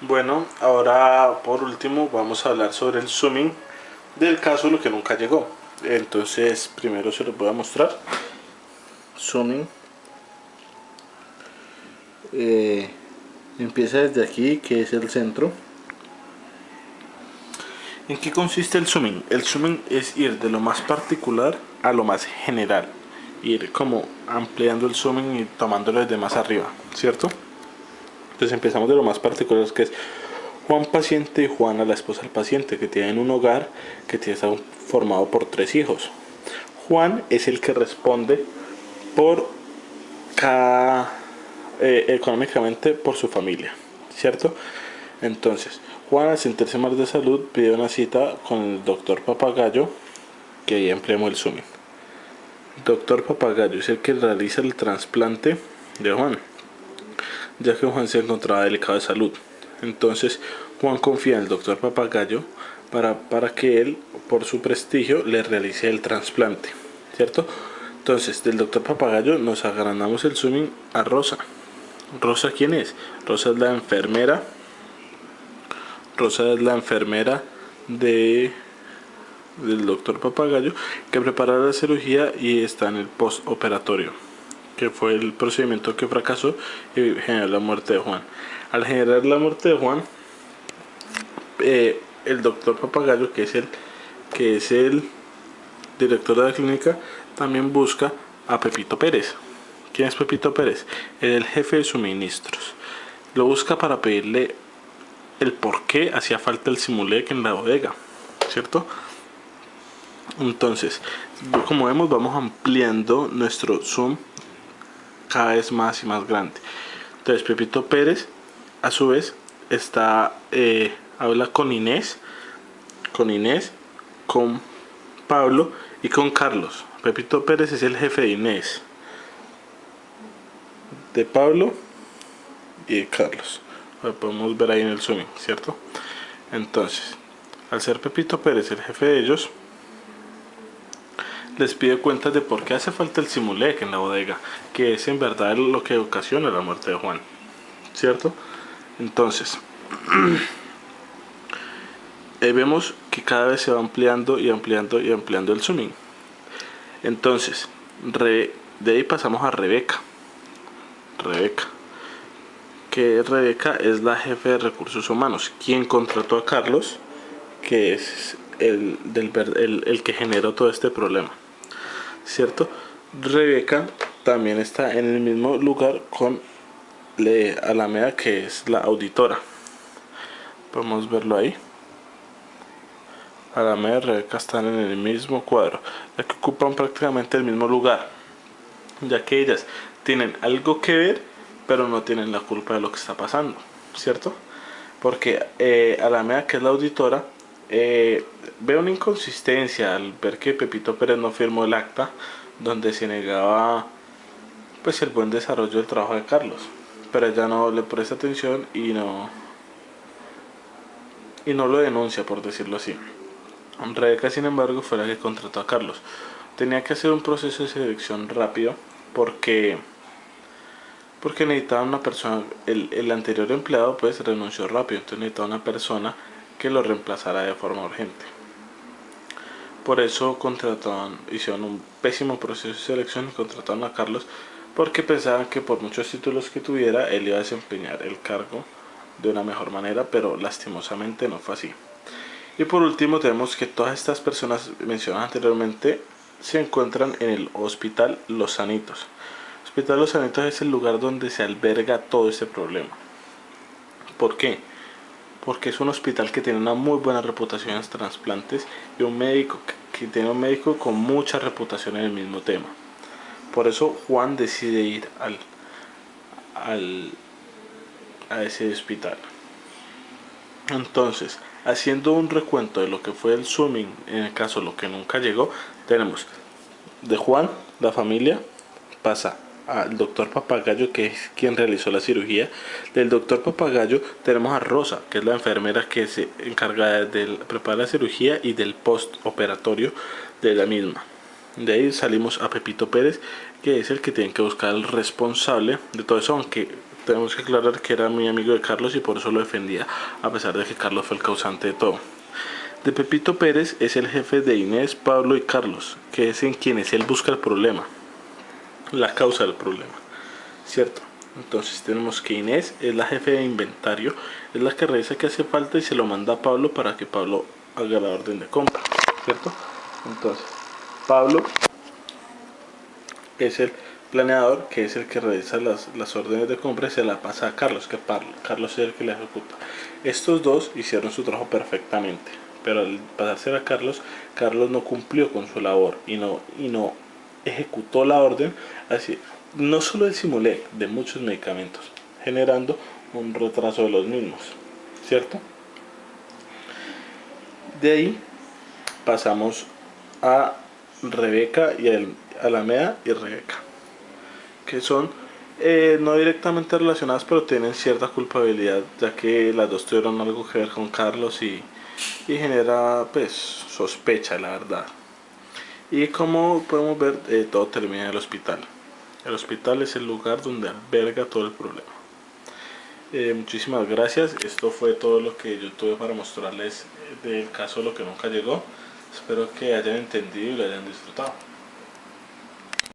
Bueno, ahora por último vamos a hablar sobre el zooming del caso lo que nunca llegó. Entonces primero se los voy a mostrar. Zooming. Empieza desde aquí, que es el centro. ¿En qué consiste el zooming? El zooming es ir de lo más particular a lo más general. Ir como ampliando el zooming y tomándolo desde más arriba, ¿cierto? Entonces empezamos de lo más particular, que es Juan paciente y Juana, la esposa del paciente, que tienen un hogar que está formado por 3 hijos. Juan es el que responde por cada económicamente por su familia, ¿cierto? Entonces, Juan, al sentirse mal de salud, pide una cita con el doctor Papagayo, que ahí empleamos el zooming. Doctor Papagayo es el que realiza el trasplante de Juan, ya que Juan se encontraba delicado de salud. Entonces Juan confía en el doctor Papagayo para que él, por su prestigio, le realice el trasplante, ¿cierto? Entonces del doctor Papagayo nos agrandamos el zooming a Rosa. ¿Rosa quién es? Rosa es la enfermera. Rosa es la enfermera del doctor Papagayo, que prepara la cirugía y está en el postoperatorio, que fue el procedimiento que fracasó y generó la muerte de Juan. Al generar la muerte de Juan, el doctor Papagayo, que es el director de la clínica, también busca a Pepito Pérez. ¿Quién es Pepito Pérez? El jefe de suministros. Lo busca para pedirle el por qué hacía falta el Simulec en la bodega, ¿cierto? Entonces, como vemos, vamos ampliando nuestro zoom cada vez más y más grande. Entonces Pepito Pérez a su vez habla con Inés, con Pablo y con Carlos. Pepito Pérez es el jefe de Inés, de Pablo y de Carlos. Lo podemos ver ahí en el zoom, ¿cierto? Entonces, al ser Pepito Pérez el jefe de ellos, les pide cuentas de por qué hace falta el Simulec en la bodega, que es en verdad lo que ocasiona la muerte de Juan, ¿cierto? Entonces, vemos que cada vez se va ampliando y ampliando y ampliando el zooming. Entonces, de ahí pasamos a Rebeca. Que Rebeca es la jefe de recursos humanos, quien contrató a Carlos, que es el que generó todo este problema, ¿cierto? Rebeca también está en el mismo lugar con Alameda, que es la auditora. Podemos verlo ahí. Alameda y Rebeca están en el mismo cuadro, ya que ocupan prácticamente el mismo lugar, ya que ellas tienen algo que ver, pero no tienen la culpa de lo que está pasando, ¿cierto? Porque Alameda, que es la auditora, ve una inconsistencia al ver que Pepito Pérez no firmó el acta donde se negaba pues el buen desarrollo del trabajo de Carlos, pero ella no le presta atención y no lo denuncia, por decirlo así. Rebeca, sin embargo, fue la que contrató a Carlos. Tenía que hacer un proceso de selección rápido porque necesitaba una persona. El anterior empleado pues renunció rápido, entonces necesitaba una persona que lo reemplazara de forma urgente. Por eso hicieron un pésimo proceso de selección y contrataron a Carlos, porque pensaban que por muchos títulos que tuviera él iba a desempeñar el cargo de una mejor manera, pero lastimosamente no fue así. Y por último tenemos que todas estas personas mencionadas anteriormente se encuentran en el Hospital Los Sanitos. El Hospital Los Sanitos es el lugar donde se alberga todo este problema. ¿Por qué? Porque es un hospital que tiene una muy buena reputación en los trasplantes y un médico que tiene un médico con mucha reputación en el mismo tema. Por eso Juan decide ir a ese hospital. Entonces, haciendo un recuento de lo que fue el zooming, en el caso lo que nunca llegó, tenemos de Juan, la familia, pasa al doctor Papagayo, que es quien realizó la cirugía. Del doctor Papagayo tenemos a Rosa, que es la enfermera que se encarga de preparar la cirugía y del postoperatorio de la misma. De ahí salimos a Pepito Pérez, que es el que tiene que buscar el responsable de todo eso, aunque Tenemos que aclarar que era muy amigo de Carlos y por eso lo defendía, a pesar de que Carlos fue el causante de todo. De Pepito Pérez es el jefe de Inés, Pablo y Carlos, que es en quienes él busca el problema, la causa del problema, ¿cierto? Entonces tenemos que Inés es la jefe de inventario, es la que revisa qué hace falta y se lo manda a Pablo para que Pablo haga la orden de compra, ¿cierto? Entonces, Pablo es el planeador, que es el que revisa las órdenes de compra y se la pasa a Carlos, que Carlos es el que la ejecuta. Estos dos hicieron su trabajo perfectamente, pero al pasársela a Carlos, Carlos no cumplió con su labor y no ejecutó la orden, así, no solo del Simulec, de muchos medicamentos, generando un retraso de los mismos, ¿cierto? De ahí pasamos a Rebeca y a Alameda y Rebeca, que son no directamente relacionadas, pero tienen cierta culpabilidad, ya que las dos tuvieron algo que ver con Carlos y genera pues sospecha, la verdad. Y como podemos ver, todo termina en el hospital. El hospital es el lugar donde alberga todo el problema. Muchísimas gracias. Esto fue todo lo que yo tuve para mostrarles del caso Lo que nunca llegó. Espero que hayan entendido y lo hayan disfrutado.